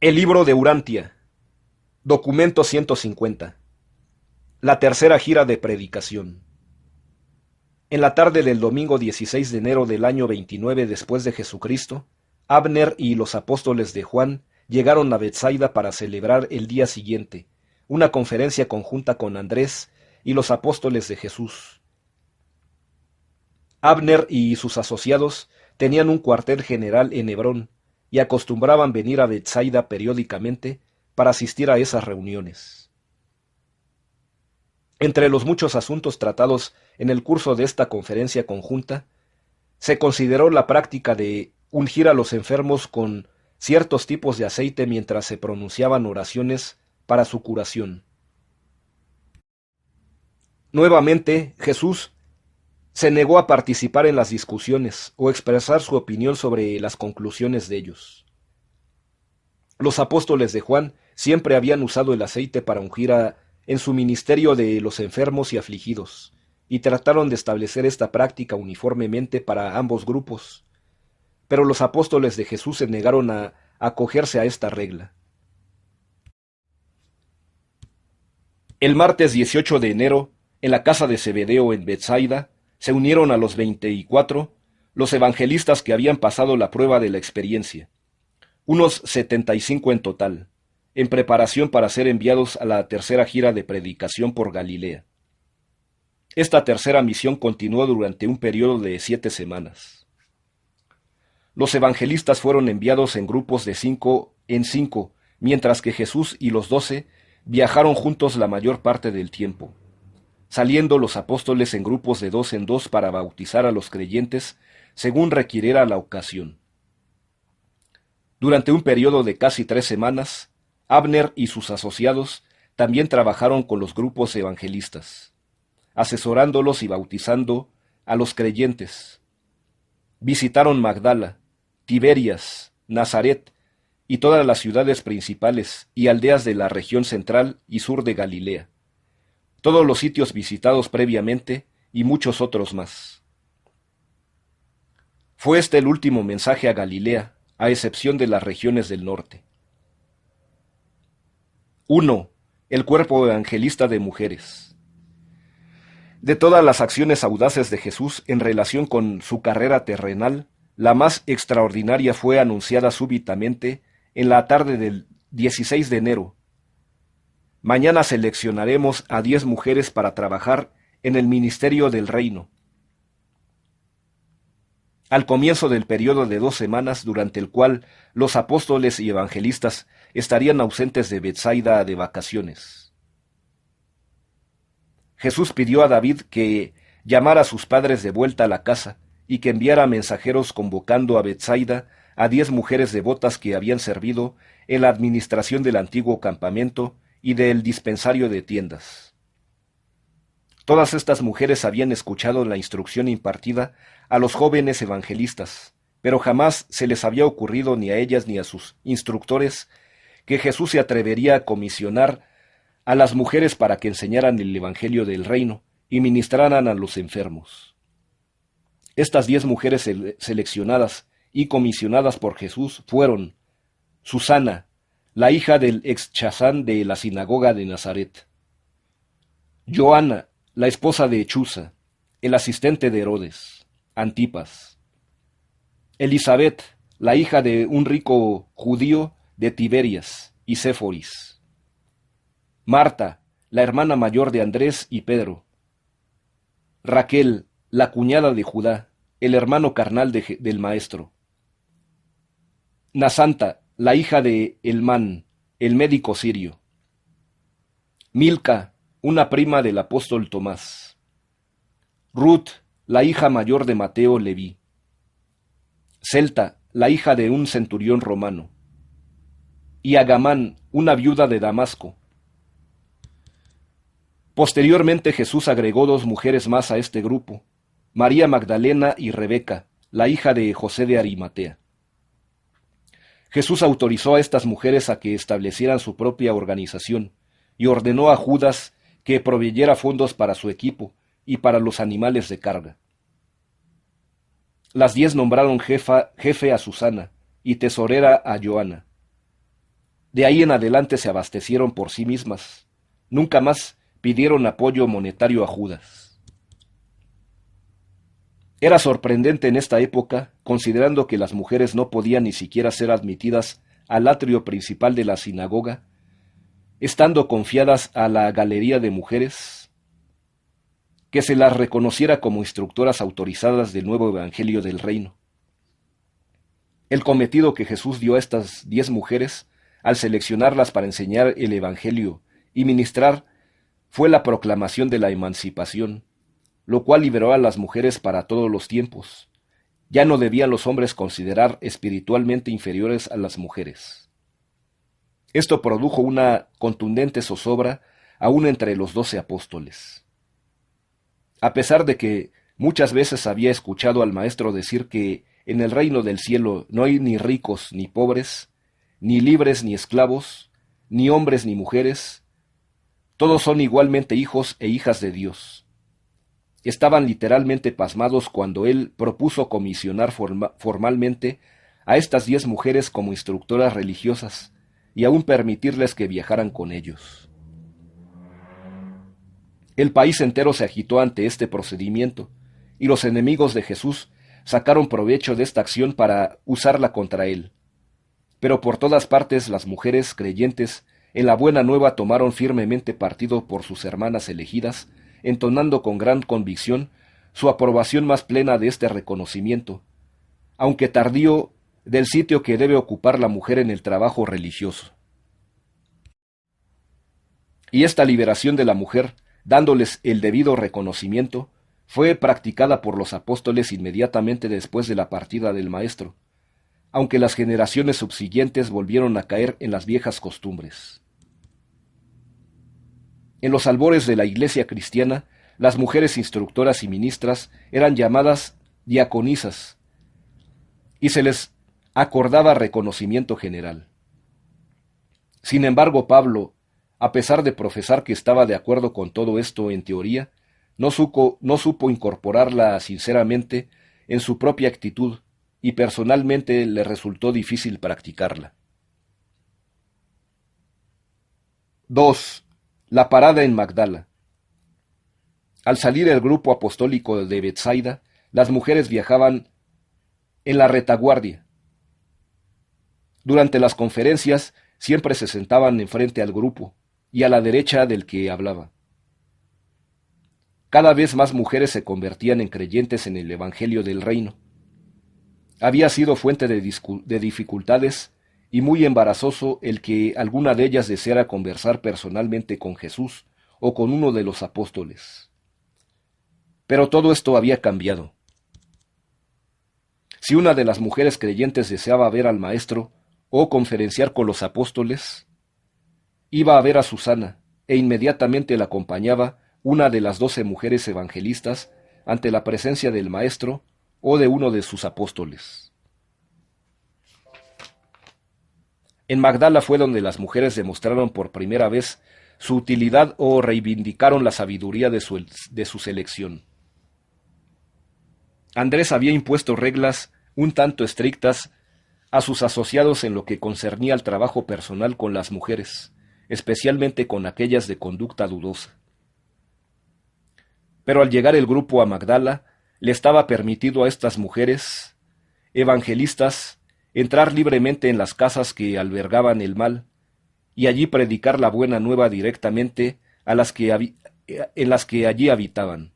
El libro de Urantia, documento 150. La tercera gira de predicación. En la tarde del domingo 16 de enero del año 29 después de Jesucristo, Abner y los apóstoles de Juan llegaron a Betsaida para celebrar el día siguiente una conferencia conjunta con Andrés y los apóstoles de Jesús. Abner y sus asociados tenían un cuartel general en Hebrón y acostumbraban venir a Betsaida periódicamente para asistir a esas reuniones. Entre los muchos asuntos tratados en el curso de esta conferencia conjunta, se consideró la práctica de ungir a los enfermos con ciertos tipos de aceite mientras se pronunciaban oraciones para su curación. Nuevamente, Jesús se negó a participar en las discusiones o expresar su opinión sobre las conclusiones de ellos. Los apóstoles de Juan siempre habían usado el aceite para ungir en su ministerio de los enfermos y afligidos, y trataron de establecer esta práctica uniformemente para ambos grupos. Pero los apóstoles de Jesús se negaron a acogerse a esta regla. El martes 18 de enero, en la casa de Zebedeo en Betsaida, se unieron a los 24 los evangelistas que habían pasado la prueba de la experiencia, unos 75 en total, en preparación para ser enviados a la tercera gira de predicación por Galilea. Esta tercera misión continuó durante un periodo de 7 semanas. Los evangelistas fueron enviados en grupos de 5 en 5, mientras que Jesús y los 12 viajaron juntos la mayor parte del tiempo, saliendo los apóstoles en grupos de 2 en 2 para bautizar a los creyentes según requiriera la ocasión. Durante un periodo de casi 3 semanas, Abner y sus asociados también trabajaron con los grupos evangelistas, asesorándolos y bautizando a los creyentes. Visitaron Magdala, Tiberias, Nazaret y todas las ciudades principales y aldeas de la región central y sur de Galilea, todos los sitios visitados previamente y muchos otros más. Fue este el último mensaje a Galilea, a excepción de las regiones del norte. 1. El cuerpo evangelista de mujeres. De todas las acciones audaces de Jesús en relación con su carrera terrenal, la más extraordinaria fue anunciada súbitamente en la tarde del 16 de enero. Mañana seleccionaremos a 10 mujeres para trabajar en el ministerio del reino. Al comienzo del periodo de 2 semanas durante el cual los apóstoles y evangelistas estarían ausentes de Betsaida de vacaciones. Jesús pidió a David que llamara a sus padres de vuelta a la casa y que enviara mensajeros convocando a Betsaida a 10 mujeres devotas que habían servido en la administración del antiguo campamento y del dispensario de tiendas. Todas estas mujeres habían escuchado la instrucción impartida a los jóvenes evangelistas, pero jamás se les había ocurrido ni a ellas ni a sus instructores que Jesús se atrevería a comisionar a las mujeres para que enseñaran el evangelio del reino y ministraran a los enfermos. Estas 10 mujeres seleccionadas y comisionadas por Jesús fueron Susana, la hija del ex chazán de la sinagoga de Nazaret; Joana, la esposa de Chuza, el asistente de Herodes, Antipas; Elizabeth, la hija de un rico judío de Tiberias y Séforis; Marta, la hermana mayor de Andrés y Pedro; Raquel, la cuñada de Judá, el hermano carnal del maestro; Nasanta, la hija de Elmán, el médico sirio; Milca, una prima del apóstol Tomás; Ruth, la hija mayor de Mateo Leví; Celta, la hija de un centurión romano; y Agamán, una viuda de Damasco. Posteriormente Jesús agregó 2 mujeres más a este grupo, María Magdalena y Rebeca, la hija de José de Arimatea. Jesús autorizó a estas mujeres a que establecieran su propia organización y ordenó a Judas que proveyera fondos para su equipo y para los animales de carga. Las 10 nombraron jefe a Susana y tesorera a Joana. De ahí en adelante se abastecieron por sí mismas. Nunca más pidieron apoyo monetario a Judas. Era sorprendente en esta época, considerando que las mujeres no podían ni siquiera ser admitidas al atrio principal de la sinagoga, estando confiadas a la galería de mujeres, que se las reconociera como instructoras autorizadas del nuevo evangelio del reino. El cometido que Jesús dio a estas 10 mujeres, al seleccionarlas para enseñar el evangelio y ministrar, fue la proclamación de la emancipación, lo cual liberó a las mujeres para todos los tiempos. Ya no debían los hombres considerar espiritualmente inferiores a las mujeres. Esto produjo una contundente zozobra aún entre los 12 apóstoles. A pesar de que muchas veces había escuchado al Maestro decir que en el reino del cielo no hay ni ricos ni pobres, ni libres ni esclavos, ni hombres ni mujeres, todos son igualmente hijos e hijas de Dios. Estaban literalmente pasmados cuando él propuso comisionar formalmente a estas 10 mujeres como instructoras religiosas y aún permitirles que viajaran con ellos. El país entero se agitó ante este procedimiento, y los enemigos de Jesús sacaron provecho de esta acción para usarla contra él. Pero por todas partes las mujeres creyentes en la buena nueva tomaron firmemente partido por sus hermanas elegidas, entonando con gran convicción su aprobación más plena de este reconocimiento, aunque tardío, del sitio que debe ocupar la mujer en el trabajo religioso. Y esta liberación de la mujer, dándoles el debido reconocimiento, fue practicada por los apóstoles inmediatamente después de la partida del Maestro, aunque las generaciones subsiguientes volvieron a caer en las viejas costumbres. En los albores de la Iglesia cristiana, las mujeres instructoras y ministras eran llamadas diaconisas, y se les acordaba reconocimiento general. Sin embargo, Pablo, a pesar de profesar que estaba de acuerdo con todo esto en teoría, no supo incorporarla sinceramente en su propia actitud, y personalmente le resultó difícil practicarla. 2. La parada en Magdala. Al salir el grupo apostólico de Betsaida, las mujeres viajaban en la retaguardia. Durante las conferencias siempre se sentaban enfrente al grupo y a la derecha del que hablaba. Cada vez más mujeres se convertían en creyentes en el Evangelio del Reino. Había sido fuente de dificultades y muy embarazoso el que alguna de ellas deseara conversar personalmente con Jesús o con uno de los apóstoles. Pero todo esto había cambiado. Si una de las mujeres creyentes deseaba ver al Maestro o conferenciar con los apóstoles, iba a ver a Susana, e inmediatamente la acompañaba una de las 12 mujeres evangelistas ante la presencia del Maestro o de uno de sus apóstoles. En Magdala fue donde las mujeres demostraron por primera vez su utilidad o reivindicaron la sabiduría de su selección. Andrés había impuesto reglas un tanto estrictas a sus asociados en lo que concernía al trabajo personal con las mujeres, especialmente con aquellas de conducta dudosa. Pero al llegar el grupo a Magdala, le estaba permitido a estas mujeres evangelistas entrar libremente en las casas que albergaban el mal y allí predicar la buena nueva directamente en las que allí habitaban.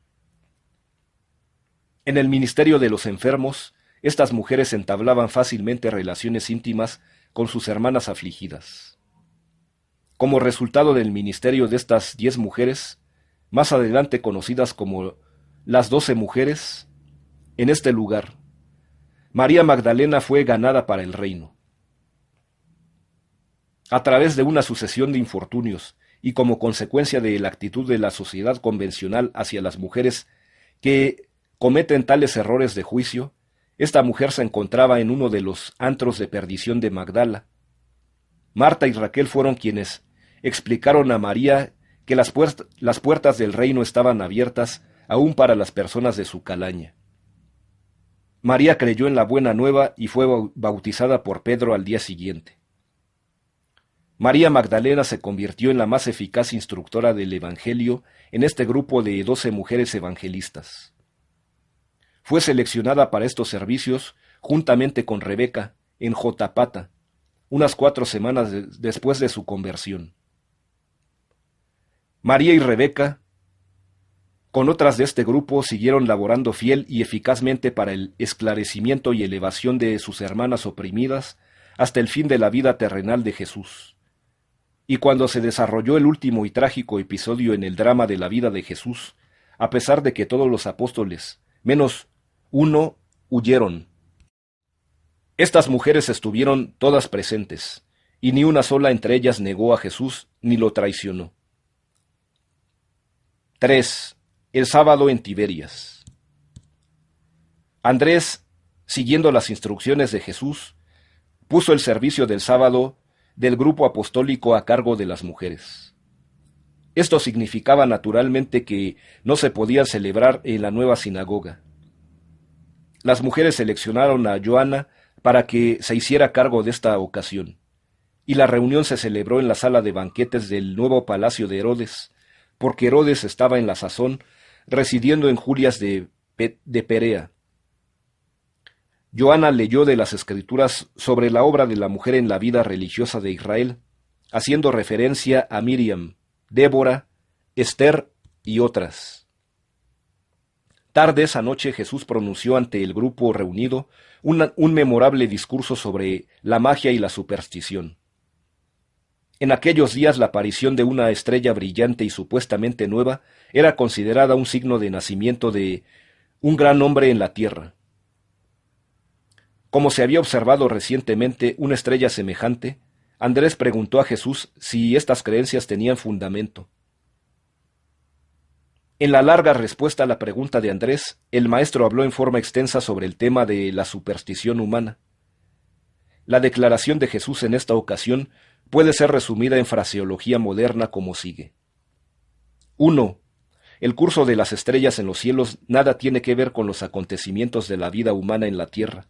En el ministerio de los enfermos, estas mujeres entablaban fácilmente relaciones íntimas con sus hermanas afligidas. Como resultado del ministerio de estas 10 mujeres, más adelante conocidas como las 12 mujeres, en este lugar, María Magdalena fue ganada para el reino. A través de una sucesión de infortunios y como consecuencia de la actitud de la sociedad convencional hacia las mujeres que cometen tales errores de juicio, esta mujer se encontraba en uno de los antros de perdición de Magdala. Marta y Raquel fueron quienes explicaron a María que las puertas del reino estaban abiertas aún para las personas de su calaña. María creyó en la buena nueva y fue bautizada por Pedro al día siguiente. María Magdalena se convirtió en la más eficaz instructora del Evangelio en este grupo de 12 mujeres evangelistas. Fue seleccionada para estos servicios juntamente con Rebeca en Jotapata, unas 4 semanas después de su conversión. María y Rebeca, con otras de este grupo, siguieron laborando fiel y eficazmente para el esclarecimiento y elevación de sus hermanas oprimidas hasta el fin de la vida terrenal de Jesús. Y cuando se desarrolló el último y trágico episodio en el drama de la vida de Jesús, a pesar de que todos los apóstoles, menos uno, huyeron, estas mujeres estuvieron todas presentes, y ni una sola entre ellas negó a Jesús ni lo traicionó. 3. El sábado en Tiberias. Andrés, siguiendo las instrucciones de Jesús, puso el servicio del sábado del grupo apostólico a cargo de las mujeres. Esto significaba naturalmente que no se podía celebrar en la nueva sinagoga. Las mujeres seleccionaron a Joana para que se hiciera cargo de esta ocasión, y la reunión se celebró en la sala de banquetes del nuevo palacio de Herodes, porque Herodes estaba en la sazón residiendo en Julias de Perea. Joana leyó de las Escrituras sobre la obra de la mujer en la vida religiosa de Israel, haciendo referencia a Miriam, Débora, Esther y otras. Tarde esa noche Jesús pronunció ante el grupo reunido un memorable discurso sobre la magia y la superstición. En aquellos días la aparición de una estrella brillante y supuestamente nueva era considerada un signo de nacimiento de un gran hombre en la tierra. Como se había observado recientemente una estrella semejante, Andrés preguntó a Jesús si estas creencias tenían fundamento. En la larga respuesta a la pregunta de Andrés, el maestro habló en forma extensa sobre el tema de la superstición humana. La declaración de Jesús en esta ocasión puede ser resumida en fraseología moderna como sigue. 1. El curso de las estrellas en los cielos nada tiene que ver con los acontecimientos de la vida humana en la tierra.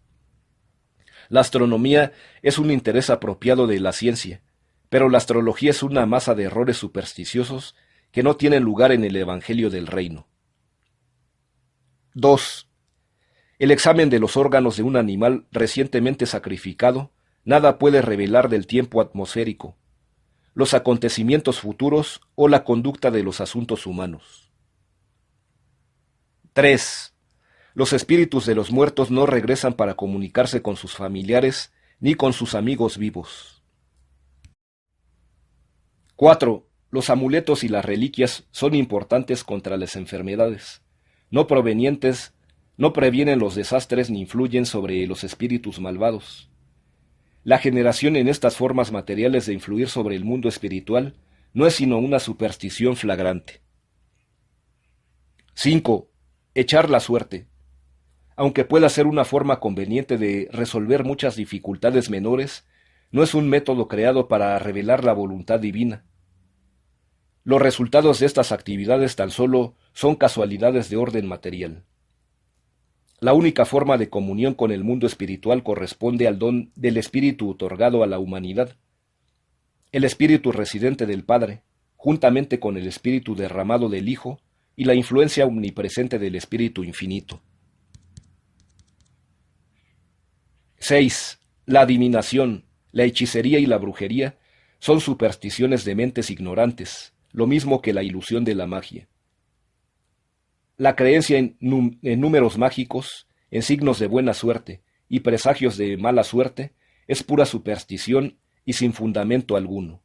La astronomía es un interés apropiado de la ciencia, pero la astrología es una masa de errores supersticiosos que no tienen lugar en el Evangelio del Reino. 2. El examen de los órganos de un animal recientemente sacrificado nada puede revelar del tiempo atmosférico, los acontecimientos futuros o la conducta de los asuntos humanos. 3. Los espíritus de los muertos no regresan para comunicarse con sus familiares ni con sus amigos vivos. 4. Los amuletos y las reliquias son importantes contra las enfermedades. No previenen los desastres ni influyen sobre los espíritus malvados. La generación en estas formas materiales de influir sobre el mundo espiritual no es sino una superstición flagrante. 5. Echar la suerte. Aunque pueda ser una forma conveniente de resolver muchas dificultades menores, no es un método creado para revelar la voluntad divina. Los resultados de estas actividades tan solo son casualidades de orden material. La única forma de comunión con el mundo espiritual corresponde al don del Espíritu otorgado a la humanidad. El Espíritu residente del Padre, juntamente con el Espíritu derramado del Hijo y la influencia omnipresente del Espíritu infinito. 6. La adivinación, la hechicería y la brujería son supersticiones de mentes ignorantes, lo mismo que la ilusión de la magia. La creencia en números mágicos, en signos de buena suerte y presagios de mala suerte es pura superstición y sin fundamento alguno.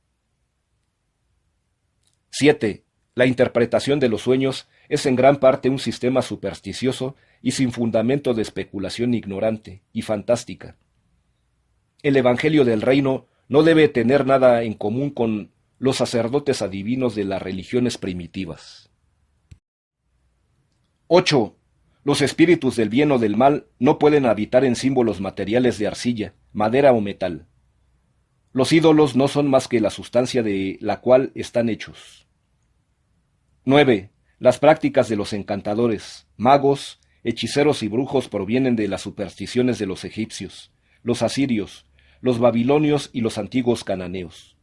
7. La interpretación de los sueños es en gran parte un sistema supersticioso y sin fundamento de especulación ignorante y fantástica. El Evangelio del Reino no debe tener nada en común con los sacerdotes adivinos de las religiones primitivas. 8. Los espíritus del bien o del mal no pueden habitar en símbolos materiales de arcilla, madera o metal. Los ídolos no son más que la sustancia de la cual están hechos. 9. Las prácticas de los encantadores, magos, hechiceros y brujos provienen de las supersticiones de los egipcios, los asirios, los babilonios y los antiguos cananeos.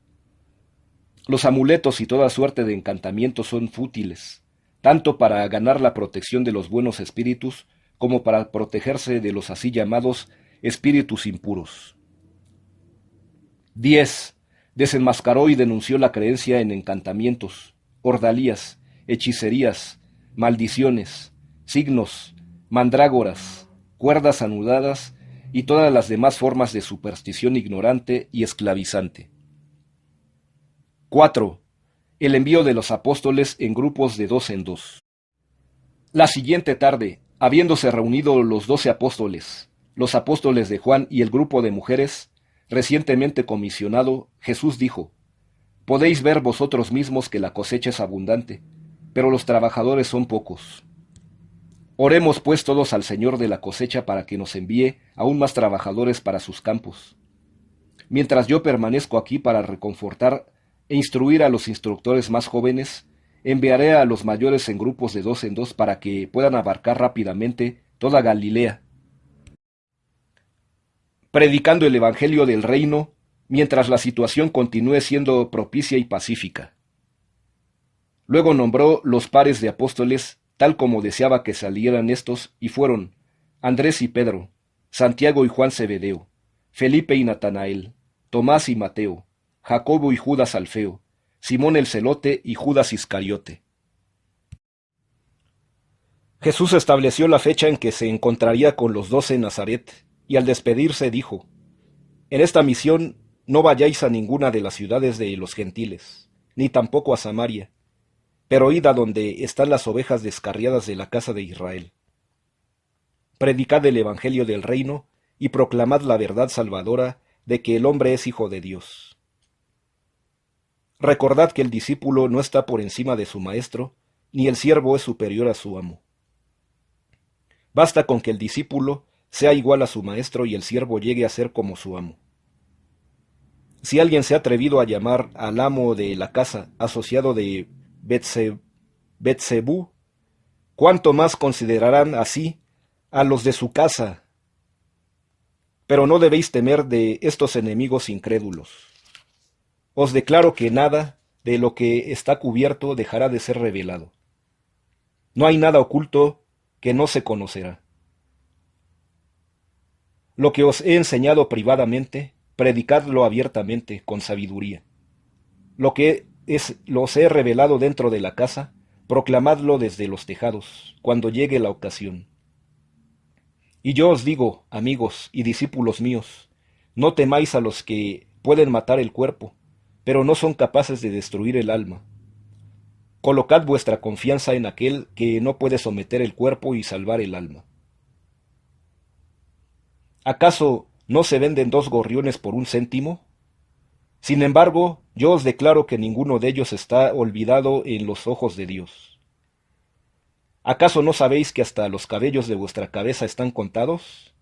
Los amuletos y toda suerte de encantamientos son fútiles, tanto para ganar la protección de los buenos espíritus como para protegerse de los así llamados espíritus impuros. 10. Desenmascaró y denunció la creencia en encantamientos, ordalías, hechicerías, maldiciones, signos, mandrágoras, cuerdas anudadas y todas las demás formas de superstición ignorante y esclavizante. 4. El envío de los apóstoles en grupos de 2 en 2. La siguiente tarde, habiéndose reunido los 12 apóstoles, los apóstoles de Juan y el grupo de mujeres, recientemente comisionado, Jesús dijo: Podéis ver vosotros mismos que la cosecha es abundante, pero los trabajadores son pocos. Oremos pues todos al Señor de la cosecha para que nos envíe aún más trabajadores para sus campos. Mientras yo permanezco aquí para reconfortar e instruir a los instructores más jóvenes, enviaré a los mayores en grupos de 2 en 2 para que puedan abarcar rápidamente toda Galilea, predicando el Evangelio del Reino, mientras la situación continúe siendo propicia y pacífica. Luego nombró los pares de apóstoles, tal como deseaba que salieran estos, y fueron Andrés y Pedro, Santiago y Juan Zebedeo, Felipe y Natanael, Tomás y Mateo, Jacobo y Judas Alfeo, Simón el Celote y Judas Iscariote. Jesús estableció la fecha en que se encontraría con los 12 en Nazaret, y al despedirse dijo: En esta misión no vayáis a ninguna de las ciudades de los gentiles, ni tampoco a Samaria, pero id a donde están las ovejas descarriadas de la casa de Israel. Predicad el Evangelio del reino, y proclamad la verdad salvadora de que el hombre es hijo de Dios. Recordad que el discípulo no está por encima de su maestro, ni el siervo es superior a su amo. Basta con que el discípulo sea igual a su maestro y el siervo llegue a ser como su amo. Si alguien se ha atrevido a llamar al amo de la casa asociado de Betzebú, ¿cuánto más considerarán así a los de su casa? Pero no debéis temer de estos enemigos incrédulos. Os declaro que nada de lo que está cubierto dejará de ser revelado. No hay nada oculto que no se conocerá. Lo que os he enseñado privadamente, predicadlo abiertamente, con sabiduría. Lo que los he revelado dentro de la casa, proclamadlo desde los tejados, cuando llegue la ocasión. Y yo os digo, amigos y discípulos míos, no temáis a los que pueden matar el cuerpo, pero no son capaces de destruir el alma. Colocad vuestra confianza en aquel que no puede someter el cuerpo y salvar el alma. ¿Acaso no se venden 2 gorriones por 1 céntimo? Sin embargo, yo os declaro que ninguno de ellos está olvidado en los ojos de Dios. ¿Acaso no sabéis que hasta los cabellos de vuestra cabeza están contados?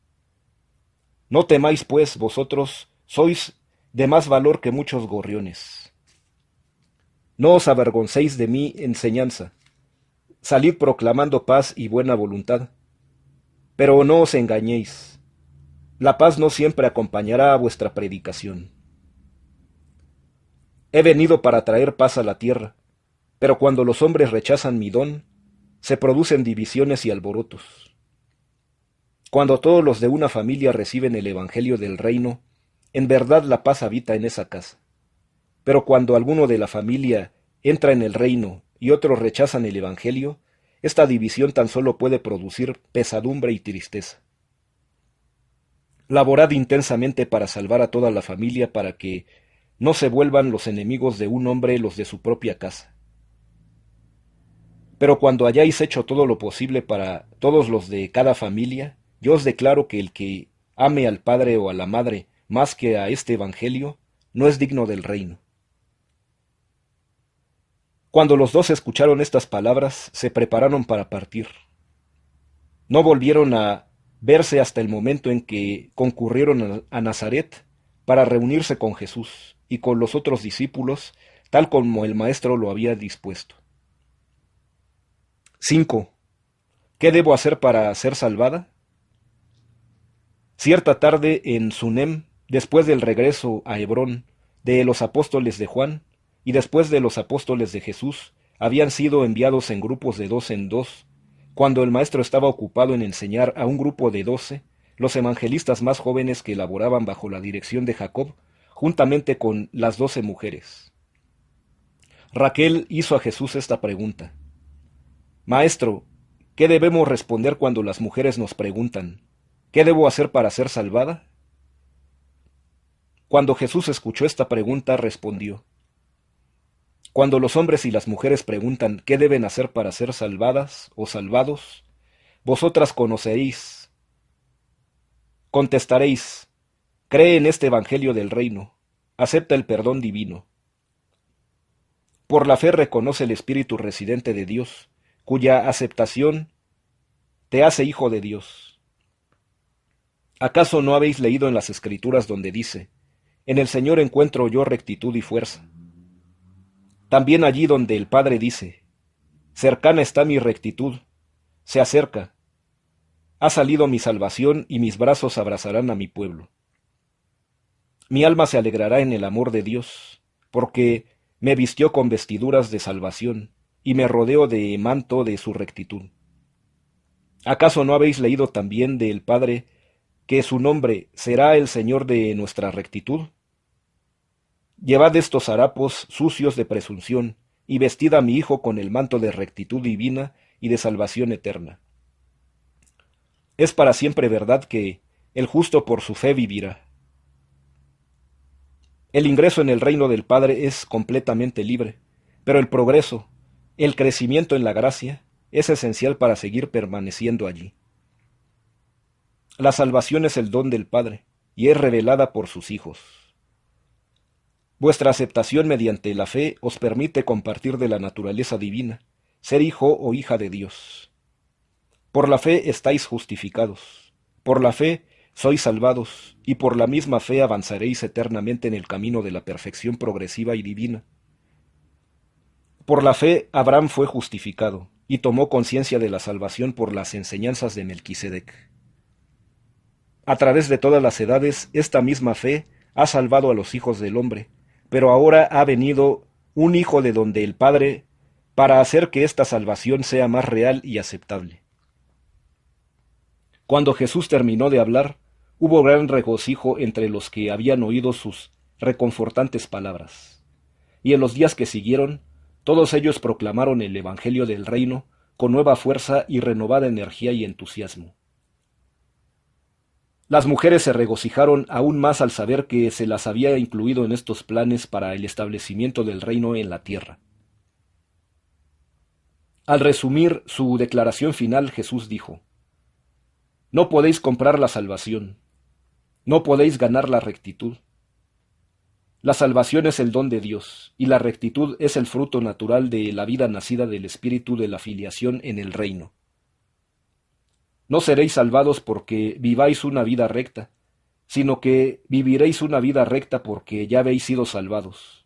No temáis, pues, vosotros sois de más valor que muchos gorriones. No os avergoncéis de mi enseñanza. Salid proclamando paz y buena voluntad. Pero no os engañéis. La paz no siempre acompañará a vuestra predicación. He venido para traer paz a la tierra, pero cuando los hombres rechazan mi don, se producen divisiones y alborotos. Cuando todos los de una familia reciben el Evangelio del reino, en verdad la paz habita en esa casa. Pero cuando alguno de la familia entra en el reino y otros rechazan el Evangelio, esta división tan solo puede producir pesadumbre y tristeza. Laborad intensamente para salvar a toda la familia, para que no se vuelvan los enemigos de un hombre los de su propia casa. Pero cuando hayáis hecho todo lo posible para todos los de cada familia, yo os declaro que el que ame al padre o a la madre más que a este Evangelio, no es digno del reino. Cuando los 12 escucharon estas palabras, se prepararon para partir. No volvieron a verse hasta el momento en que concurrieron a Nazaret para reunirse con Jesús y con los otros discípulos, tal como el Maestro lo había dispuesto. 5. ¿Qué debo hacer para ser salvada? Cierta tarde en Sunem, después del regreso a Hebrón de los apóstoles de Juan, y después de los apóstoles de Jesús, habían sido enviados en grupos de 2 en 2. Cuando el maestro estaba ocupado en enseñar a un grupo de 12, los evangelistas más jóvenes que laboraban bajo la dirección de Jacob, juntamente con las 12 mujeres. Raquel hizo a Jesús esta pregunta: Maestro, ¿qué debemos responder cuando las mujeres nos preguntan: ¿qué debo hacer para ser salvada? Cuando Jesús escuchó esta pregunta, respondió: Cuando los hombres y las mujeres preguntan qué deben hacer para ser salvadas o salvados, vosotras conoceréis. Contestaréis: cree en este Evangelio del Reino, acepta el perdón divino. Por la fe reconoce el Espíritu residente de Dios, cuya aceptación te hace hijo de Dios. ¿Acaso no habéis leído en las Escrituras donde dice: en el Señor encuentro yo rectitud y fuerza? También allí donde el Padre dice: cercana está mi rectitud, se acerca. Ha salido mi salvación y mis brazos abrazarán a mi pueblo. Mi alma se alegrará en el amor de Dios, porque me vistió con vestiduras de salvación y me rodeo de manto de su rectitud. ¿Acaso no habéis leído también del Padre que su nombre será el Señor de nuestra rectitud? Llevad estos harapos sucios de presunción, y vestid a mi Hijo con el manto de rectitud divina y de salvación eterna. Es para siempre verdad que el justo por su fe vivirá. El ingreso en el reino del Padre es completamente libre, pero el progreso, el crecimiento en la gracia, es esencial para seguir permaneciendo allí. La salvación es el don del Padre, y es revelada por sus hijos. Vuestra aceptación mediante la fe os permite compartir de la naturaleza divina, ser hijo o hija de Dios. Por la fe estáis justificados, por la fe sois salvados, y por la misma fe avanzaréis eternamente en el camino de la perfección progresiva y divina. Por la fe Abraham fue justificado, y tomó conciencia de la salvación por las enseñanzas de Melquisedec. A través de todas las edades, esta misma fe ha salvado a los hijos del hombre, pero ahora ha venido un Hijo de donde el Padre para hacer que esta salvación sea más real y aceptable. Cuando Jesús terminó de hablar, hubo gran regocijo entre los que habían oído sus reconfortantes palabras. Y en los días que siguieron, todos ellos proclamaron el Evangelio del Reino con nueva fuerza y renovada energía y entusiasmo. Las mujeres se regocijaron aún más al saber que se las había incluido en estos planes para el establecimiento del reino en la tierra. Al resumir su declaración final, Jesús dijo: no podéis comprar la salvación, no podéis ganar la rectitud. La salvación es el don de Dios, y la rectitud es el fruto natural de la vida nacida del espíritu de la filiación en el reino. No seréis salvados porque viváis una vida recta, sino que viviréis una vida recta porque ya habéis sido salvados.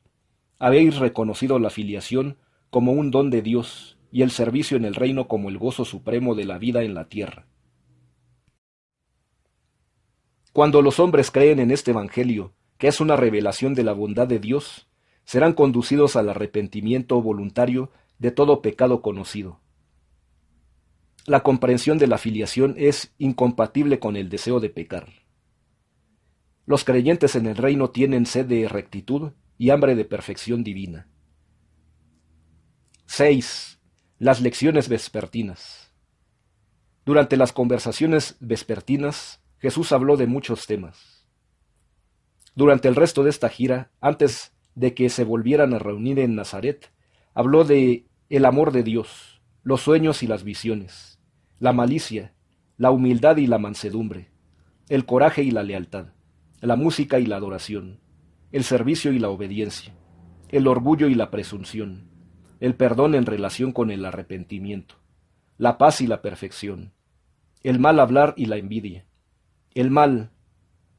Habéis reconocido la filiación como un don de Dios y el servicio en el reino como el gozo supremo de la vida en la tierra. Cuando los hombres creen en este Evangelio, que es una revelación de la bondad de Dios, serán conducidos al arrepentimiento voluntario de todo pecado conocido. La comprensión de la filiación es incompatible con el deseo de pecar. Los creyentes en el reino tienen sed de rectitud y hambre de perfección divina. 6. Las lecciones vespertinas. Durante las conversaciones vespertinas, Jesús habló de muchos temas. Durante el resto de esta gira, antes de que se volvieran a reunir en Nazaret, habló de el amor de Dios, los sueños y las visiones, la malicia, la humildad y la mansedumbre, el coraje y la lealtad, la música y la adoración, el servicio y la obediencia, el orgullo y la presunción, el perdón en relación con el arrepentimiento, la paz y la perfección, el mal hablar y la envidia, el mal,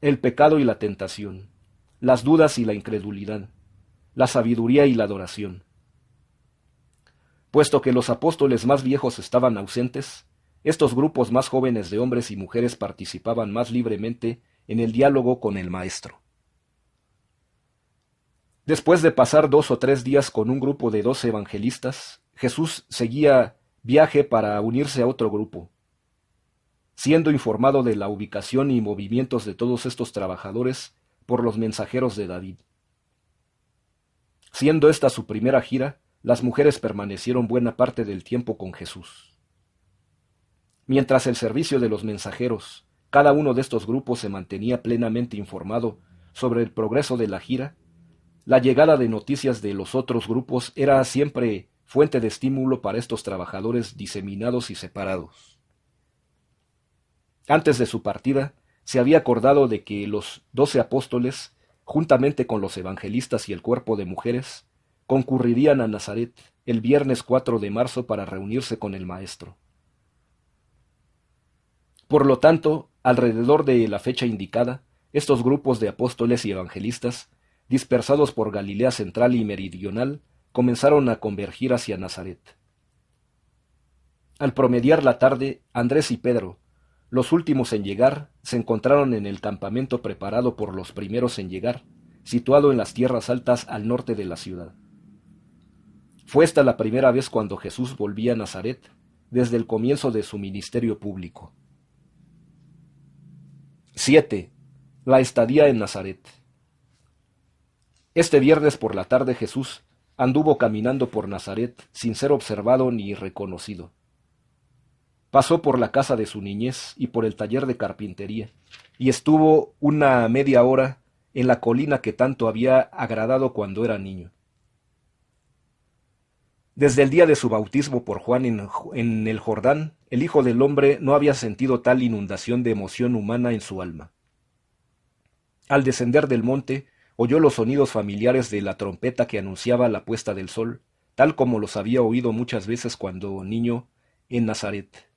el pecado y la tentación, las dudas y la incredulidad, la sabiduría y la adoración. Puesto que los apóstoles más viejos estaban ausentes, estos grupos más jóvenes de hombres y mujeres participaban más libremente en el diálogo con el Maestro. Después de pasar 2 o 3 días con un grupo de 12 evangelistas, Jesús seguía viaje para unirse a otro grupo. Siendo informado de la ubicación y movimientos de todos estos trabajadores por los mensajeros de David. Siendo esta su primera gira, las mujeres permanecieron buena parte del tiempo con Jesús. Mientras el servicio de los mensajeros, cada uno de estos grupos se mantenía plenamente informado sobre el progreso de la gira, la llegada de noticias de los otros grupos era siempre fuente de estímulo para estos trabajadores diseminados y separados. Antes de su partida, se había acordado de que los 12 apóstoles, juntamente con los evangelistas y el cuerpo de mujeres, concurrirían a Nazaret el viernes 4 de marzo para reunirse con el Maestro. Por lo tanto, alrededor de la fecha indicada, estos grupos de apóstoles y evangelistas, dispersados por Galilea central y meridional, comenzaron a convergir hacia Nazaret. Al promediar la tarde, Andrés y Pedro, los últimos en llegar, se encontraron en el campamento preparado por los primeros en llegar, situado en las tierras altas al norte de la ciudad. Fue esta la primera vez cuando Jesús volvía a Nazaret, desde el comienzo de su ministerio público. 7. La estadía en Nazaret. Este viernes por la tarde Jesús anduvo caminando por Nazaret sin ser observado ni reconocido. Pasó por la casa de su niñez y por el taller de carpintería, y estuvo una media hora en la colina que tanto había agradado cuando era niño. Desde el día de su bautismo por Juan en el Jordán, el Hijo del Hombre no había sentido tal inundación de emoción humana en su alma. Al descender del monte, oyó los sonidos familiares de la trompeta que anunciaba la puesta del sol, tal como los había oído muchas veces cuando niño en Nazaret.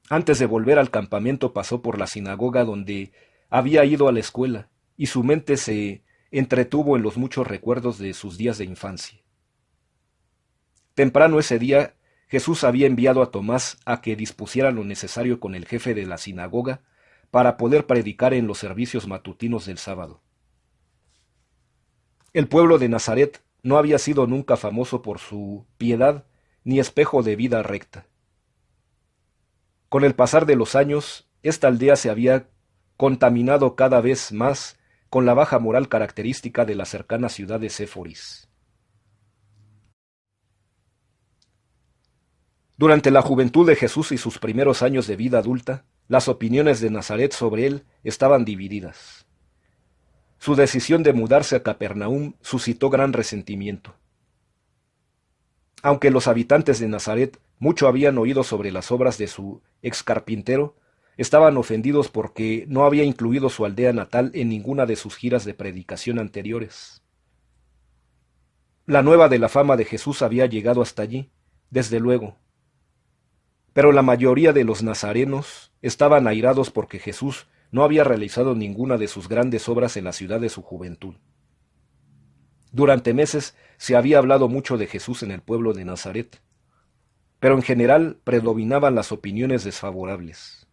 Antes de volver al campamento pasó por la sinagoga donde había ido a la escuela, y su mente se entretuvo en los muchos recuerdos de sus días de infancia. Temprano ese día, Jesús había enviado a Tomás a que dispusiera lo necesario con el jefe de la sinagoga para poder predicar en los servicios matutinos del sábado. El pueblo de Nazaret no había sido nunca famoso por su piedad ni espejo de vida recta. Con el pasar de los años, esta aldea se había contaminado cada vez más con la baja moral característica de la cercana ciudad de Séforis. Durante la juventud de Jesús y sus primeros años de vida adulta, las opiniones de Nazaret sobre él estaban divididas. Su decisión de mudarse a Capernaum suscitó gran resentimiento. Aunque los habitantes de Nazaret mucho habían oído sobre las obras de su ex carpintero, estaban ofendidos porque no había incluido su aldea natal en ninguna de sus giras de predicación anteriores. La nueva de la fama de Jesús había llegado hasta allí, desde luego. Pero la mayoría de los nazarenos estaban airados porque Jesús no había realizado ninguna de sus grandes obras en la ciudad de su juventud. Durante meses se había hablado mucho de Jesús en el pueblo de Nazaret, pero en general predominaban las opiniones desfavorables.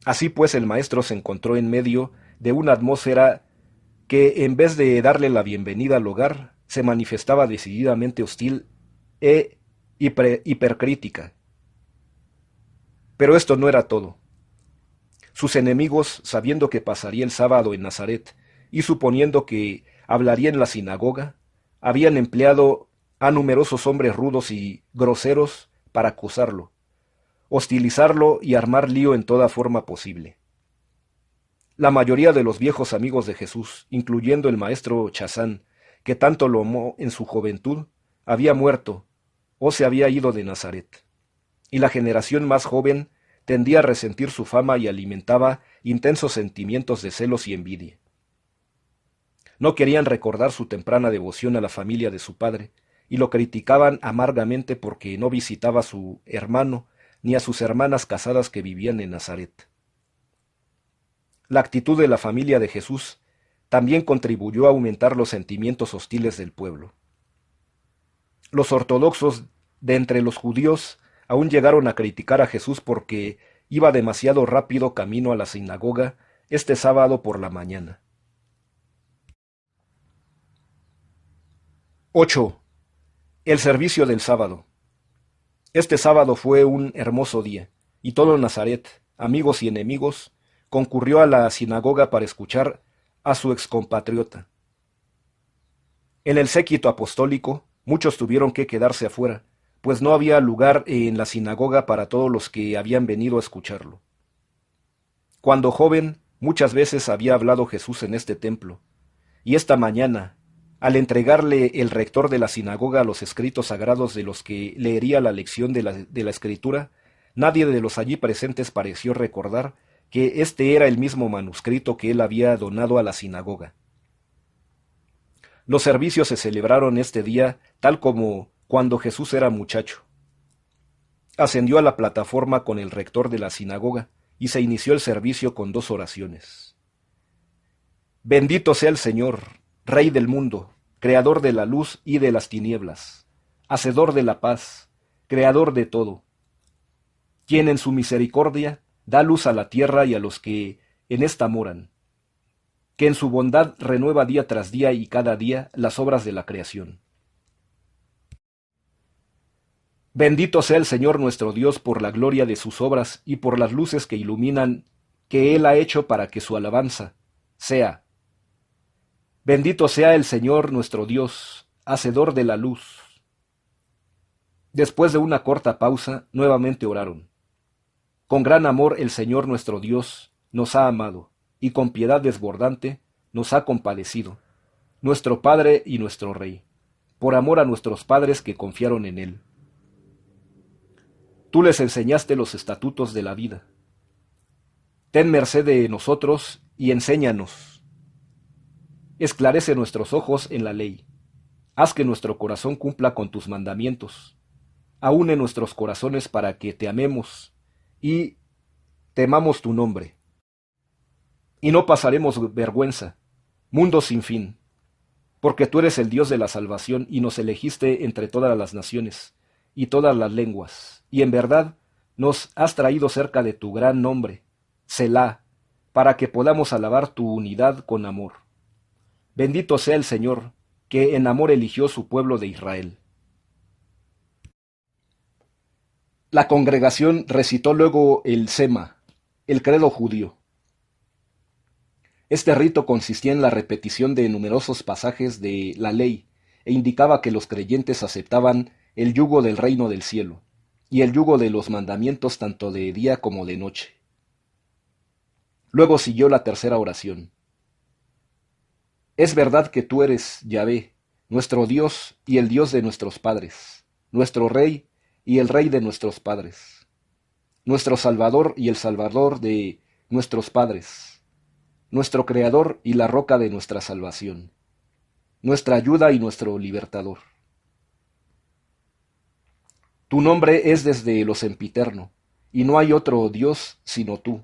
Así pues el maestro se encontró en medio de una atmósfera que, en vez de darle la bienvenida al hogar, se manifestaba decididamente hostil e hipercrítica. Pero esto no era todo. Sus enemigos, sabiendo que pasaría el sábado en Nazaret y suponiendo que hablaría en la sinagoga, habían empleado a numerosos hombres rudos y groseros para acusarlo, hostilizarlo y armar lío en toda forma posible. La mayoría de los viejos amigos de Jesús, incluyendo el maestro Chazán, que tanto lo amó en su juventud, había muerto o se había ido de Nazaret, y la generación más joven tendía a resentir su fama y alimentaba intensos sentimientos de celos y envidia. No querían recordar su temprana devoción a la familia de su padre, y lo criticaban amargamente porque no visitaba a su hermano ni a sus hermanas casadas que vivían en Nazaret. La actitud de la familia de Jesús también contribuyó a aumentar los sentimientos hostiles del pueblo. Los ortodoxos de entre los judíos aún llegaron a criticar a Jesús porque iba demasiado rápido camino a la sinagoga este sábado por la mañana. 8. El servicio del sábado. Este sábado fue un hermoso día, y todo Nazaret, amigos y enemigos, concurrió a la sinagoga para escuchar a su excompatriota. En el séquito apostólico, muchos tuvieron que quedarse afuera, pues no había lugar en la sinagoga para todos los que habían venido a escucharlo. Cuando joven, muchas veces había hablado Jesús en este templo, y esta mañana, al entregarle el rector de la sinagoga los escritos sagrados de los que leería la lección de la Escritura, nadie de los allí presentes pareció recordar que este era el mismo manuscrito que él había donado a la sinagoga. Los servicios se celebraron este día tal como cuando Jesús era muchacho. Ascendió a la plataforma con el rector de la sinagoga y se inició el servicio con 2 oraciones. Bendito sea el Señor, Rey del mundo, Creador de la luz y de las tinieblas, Hacedor de la paz, Creador de todo, quien en su misericordia da luz a la tierra y a los que en ésta moran, que en su bondad renueva día tras día y cada día las obras de la creación. Bendito sea el Señor nuestro Dios por la gloria de sus obras y por las luces que iluminan que Él ha hecho para que su alabanza sea. Bendito sea el Señor nuestro Dios, Hacedor de la luz. Después de una corta pausa, nuevamente oraron. Con gran amor el Señor nuestro Dios nos ha amado, y con piedad desbordante nos ha compadecido, nuestro Padre y nuestro Rey, por amor a nuestros padres que confiaron en Él. Tú les enseñaste los estatutos de la vida. Ten merced de nosotros y enséñanos. Esclarece nuestros ojos en la ley. Haz que nuestro corazón cumpla con tus mandamientos. Aúne nuestros corazones para que te amemos y temamos tu nombre. Y no pasaremos vergüenza, mundo sin fin, porque tú eres el Dios de la salvación y nos elegiste entre todas las naciones y todas las lenguas, y en verdad nos has traído cerca de tu gran nombre, Selah, para que podamos alabar tu unidad con amor. Bendito sea el Señor, que en amor eligió su pueblo de Israel. La congregación recitó luego el Sema, el credo judío. Este rito consistía en la repetición de numerosos pasajes de la ley e indicaba que los creyentes aceptaban el yugo del reino del cielo y el yugo de los mandamientos tanto de día como de noche. Luego siguió la tercera oración. Es verdad que tú eres Yahvé, nuestro Dios y el Dios de nuestros padres, nuestro Rey y el Rey de nuestros padres, nuestro Salvador y el Salvador de nuestros padres, nuestro Creador y la roca de nuestra salvación, nuestra ayuda y nuestro libertador. Tu nombre es desde lo sempiterno, y no hay otro Dios sino tú.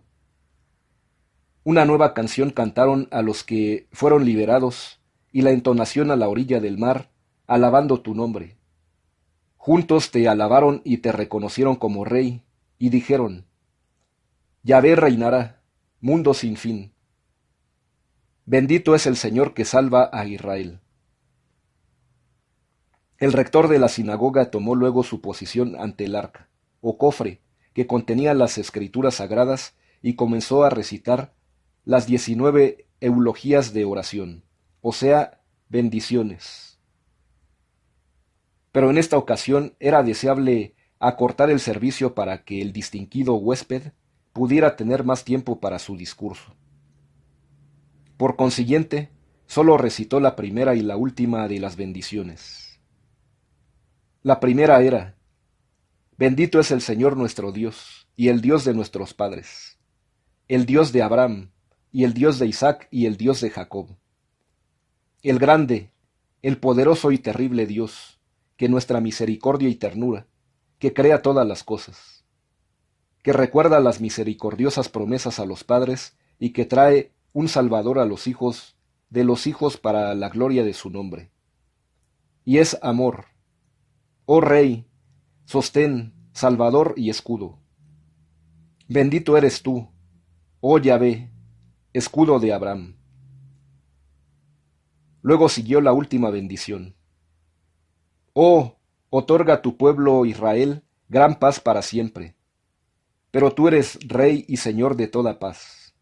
Una nueva canción cantaron a los que fueron liberados, y la entonación a la orilla del mar, alabando tu nombre. Juntos te alabaron y te reconocieron como rey, y dijeron, Yahvé reinará, mundo sin fin. Bendito es el Señor que salva a Israel. El rector de la sinagoga tomó luego su posición ante el arca, o cofre, que contenía las escrituras sagradas, y comenzó a recitar las 19 eulogías de oración, o sea, bendiciones. Pero en esta ocasión era deseable acortar el servicio para que el distinguido huésped pudiera tener más tiempo para su discurso. Por consiguiente, sólo recitó la primera y la última de las bendiciones. La primera era, bendito es el Señor nuestro Dios, y el Dios de nuestros padres, el Dios de Abraham, y el Dios de Isaac, y el Dios de Jacob. El grande, el poderoso y terrible Dios, que nuestra misericordia y ternura, que crea todas las cosas, que recuerda las misericordiosas promesas a los padres, y que trae un Salvador a los hijos de los hijos para la gloria de su nombre. Y es amor, oh Rey, sostén, Salvador y escudo. Bendito eres tú, oh Yahvé, escudo de Abraham. Luego siguió la última bendición. Oh, otorga a tu pueblo Israel gran paz para siempre. Pero tú eres Rey y Señor de toda paz.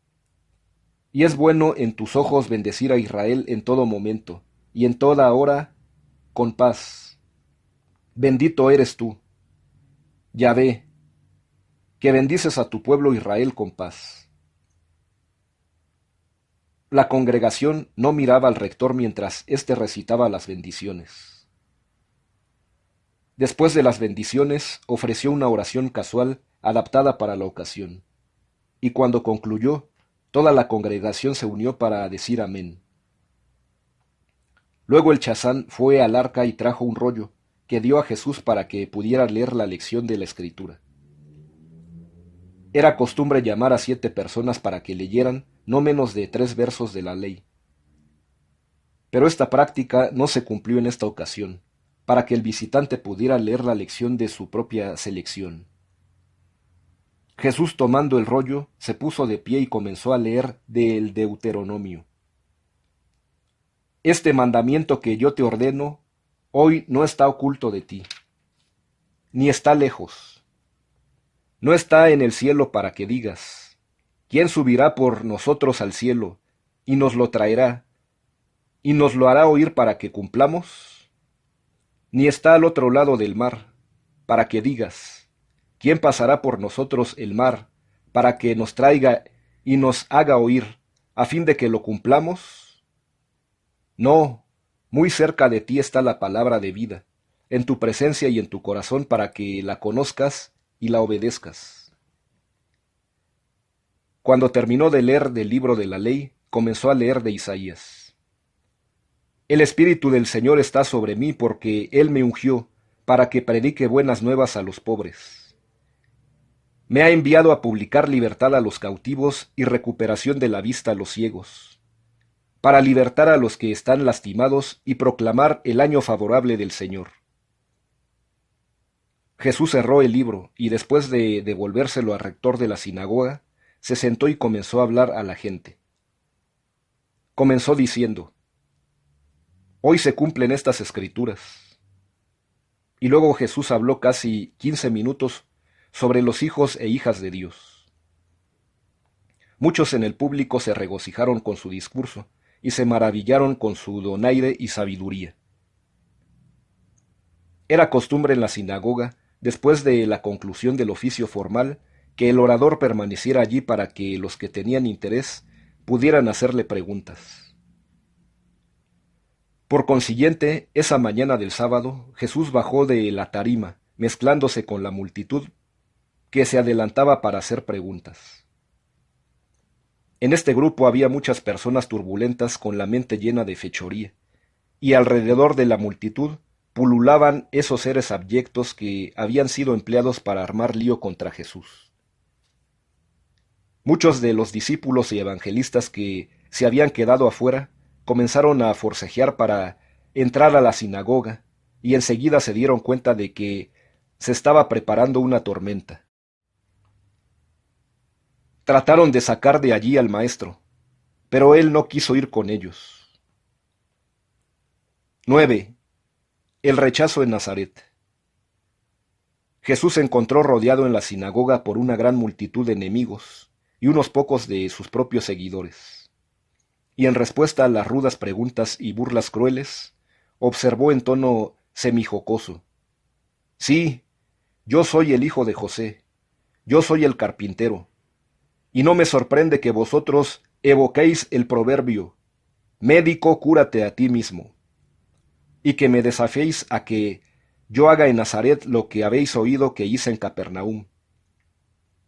Y es bueno en tus ojos bendecir a Israel en todo momento, y en toda hora, con paz. Bendito eres tú, Yahvé, que bendices a tu pueblo Israel con paz. La congregación no miraba al rector mientras éste recitaba las bendiciones. Después de las bendiciones, ofreció una oración casual adaptada para la ocasión, y cuando concluyó, toda la congregación se unió para decir amén. Luego el chazán fue al arca y trajo un rollo, que dio a Jesús para que pudiera leer la lección de la Escritura. Era costumbre llamar a 7 personas para que leyeran no menos de 3 versos de la ley. Pero esta práctica no se cumplió en esta ocasión, para que el visitante pudiera leer la lección de su propia selección. Jesús, tomando el rollo, se puso de pie y comenzó a leer del Deuteronomio. Este mandamiento que yo te ordeno, hoy no está oculto de ti, ni está lejos. No está en el cielo para que digas, ¿quién subirá por nosotros al cielo y nos lo traerá, y nos lo hará oír para que cumplamos? Ni está al otro lado del mar, para que digas, ¿quién pasará por nosotros el mar, para que nos traiga y nos haga oír, a fin de que lo cumplamos? No, muy cerca de ti está la palabra de vida, en tu presencia y en tu corazón para que la conozcas y la obedezcas. Cuando terminó de leer del libro de la ley, comenzó a leer de Isaías. El Espíritu del Señor está sobre mí porque Él me ungió para que predique buenas nuevas a los pobres. Me ha enviado a publicar libertad a los cautivos y recuperación de la vista a los ciegos, para libertar a los que están lastimados y proclamar el año favorable del Señor. Jesús cerró el libro y después de devolvérselo al rector de la sinagoga, se sentó y comenzó a hablar a la gente. Comenzó diciendo, hoy se cumplen estas escrituras. Y luego Jesús habló casi 15 minutos sobre los hijos e hijas de Dios. Muchos en el público se regocijaron con su discurso y se maravillaron con su donaire y sabiduría. Era costumbre en la sinagoga, después de la conclusión del oficio formal, que el orador permaneciera allí para que los que tenían interés pudieran hacerle preguntas. Por consiguiente, esa mañana del sábado, Jesús bajó de la tarima, mezclándose con la multitud que se adelantaba para hacer preguntas. En este grupo había muchas personas turbulentas con la mente llena de fechoría, y alrededor de la multitud pululaban esos seres abyectos que habían sido empleados para armar lío contra Jesús. Muchos de los discípulos y evangelistas que se habían quedado afuera comenzaron a forcejear para entrar a la sinagoga, y enseguida se dieron cuenta de que se estaba preparando una tormenta. Trataron de sacar de allí al maestro, pero él no quiso ir con ellos. 9. El rechazo en Nazaret. Jesús se encontró rodeado en la sinagoga por una gran multitud de enemigos y unos pocos de sus propios seguidores. Y en respuesta a las rudas preguntas y burlas crueles, observó en tono semijocoso: sí, yo soy el hijo de José, yo soy el carpintero. Y no me sorprende que vosotros evoquéis el proverbio, médico, cúrate a ti mismo, y que me desafiéis a que yo haga en Nazaret lo que habéis oído que hice en Capernaum.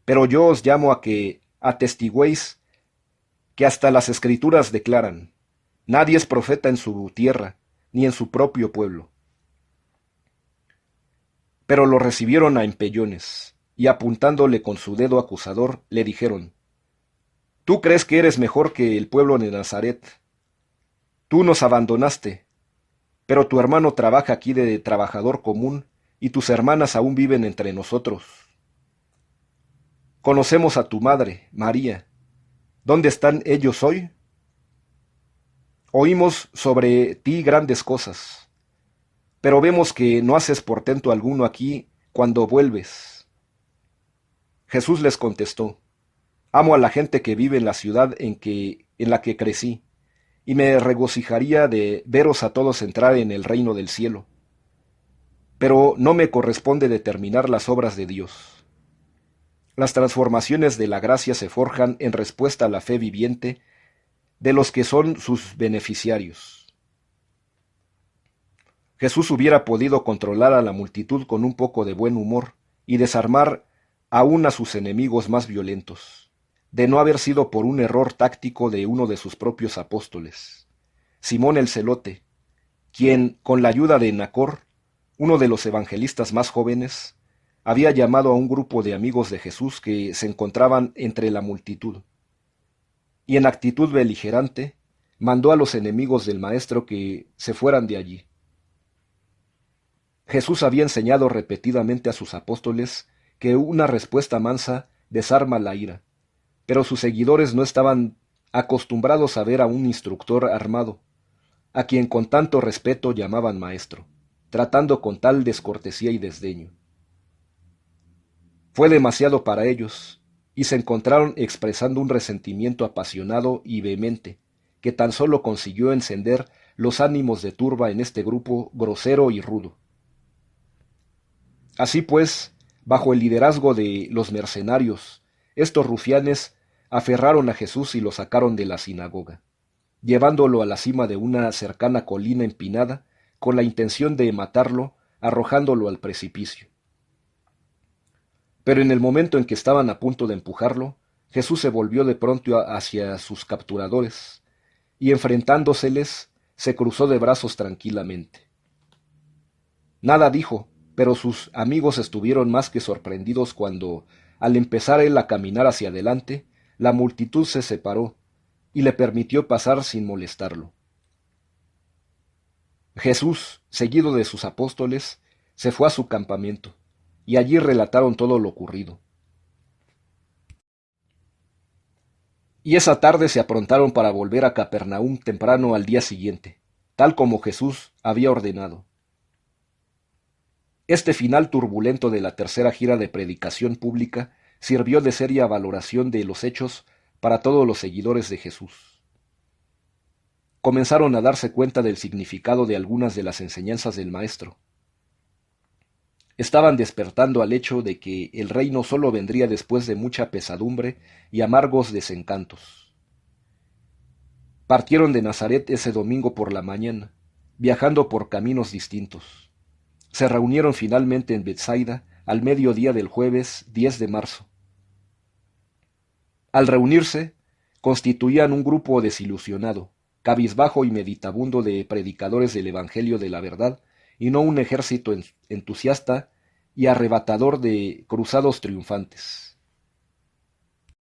Pero yo os llamo a que atestigüéis que hasta las Escrituras declaran, nadie es profeta en su tierra, ni en su propio pueblo. Pero lo recibieron a empellones, y apuntándole con su dedo acusador, le dijeron: ¿tú crees que eres mejor que el pueblo de Nazaret? Tú nos abandonaste, pero tu hermano trabaja aquí de trabajador común, y tus hermanas aún viven entre nosotros. Conocemos a tu madre, María. ¿Dónde están ellos hoy? Oímos sobre ti grandes cosas, Pero vemos que no haces portento alguno aquí cuando vuelves. Jesús les contestó: Amo a la gente que vive en la ciudad en la que crecí, y me regocijaría de veros a todos entrar en el reino del cielo. Pero no me corresponde determinar las obras de Dios. Las transformaciones de la gracia se forjan en respuesta a la fe viviente de los que son sus beneficiarios. Jesús hubiera podido controlar a la multitud con un poco de buen humor y desarmar aún a sus enemigos más violentos, de no haber sido por un error táctico de uno de sus propios apóstoles, Simón el Celote, quien, con la ayuda de Nacor, uno de los evangelistas más jóvenes, había llamado a un grupo de amigos de Jesús que se encontraban entre la multitud, y en actitud beligerante mandó a los enemigos del Maestro que se fueran de allí. Jesús había enseñado repetidamente a sus apóstoles que una respuesta mansa desarma la ira, pero sus seguidores no estaban acostumbrados a ver a un instructor armado, a quien con tanto respeto llamaban maestro, tratando con tal descortesía y desdeño. Fue demasiado para ellos, y se encontraron expresando un resentimiento apasionado y vehemente, que tan solo consiguió encender los ánimos de turba en este grupo grosero y rudo. Así pues, bajo el liderazgo de los mercenarios, estos rufianes aferraron a Jesús y lo sacaron de la sinagoga, llevándolo a la cima de una cercana colina empinada, con la intención de matarlo, arrojándolo al precipicio. Pero en el momento en que estaban a punto de empujarlo, Jesús se volvió de pronto hacia sus capturadores, y enfrentándoseles, se cruzó de brazos tranquilamente. Nada dijo, pero sus amigos estuvieron más que sorprendidos cuando, al empezar él a caminar hacia adelante, la multitud se separó y le permitió pasar sin molestarlo. Jesús, seguido de sus apóstoles, se fue a su campamento, y allí relataron todo lo ocurrido. Y esa tarde se aprontaron para volver a Capernaum temprano al día siguiente, tal como Jesús había ordenado. Este final turbulento de la tercera gira de predicación pública sirvió de seria valoración de los hechos para todos los seguidores de Jesús. Comenzaron a darse cuenta del significado de algunas de las enseñanzas del Maestro. Estaban despertando al hecho de que el reino solo vendría después de mucha pesadumbre y amargos desencantos. Partieron de Nazaret ese domingo por la mañana, viajando por caminos distintos. Se reunieron finalmente en Betsaida al mediodía del jueves 10 de marzo. Al reunirse, constituían un grupo desilusionado, cabizbajo y meditabundo de predicadores del Evangelio de la verdad, y no un ejército entusiasta y arrebatador de cruzados triunfantes.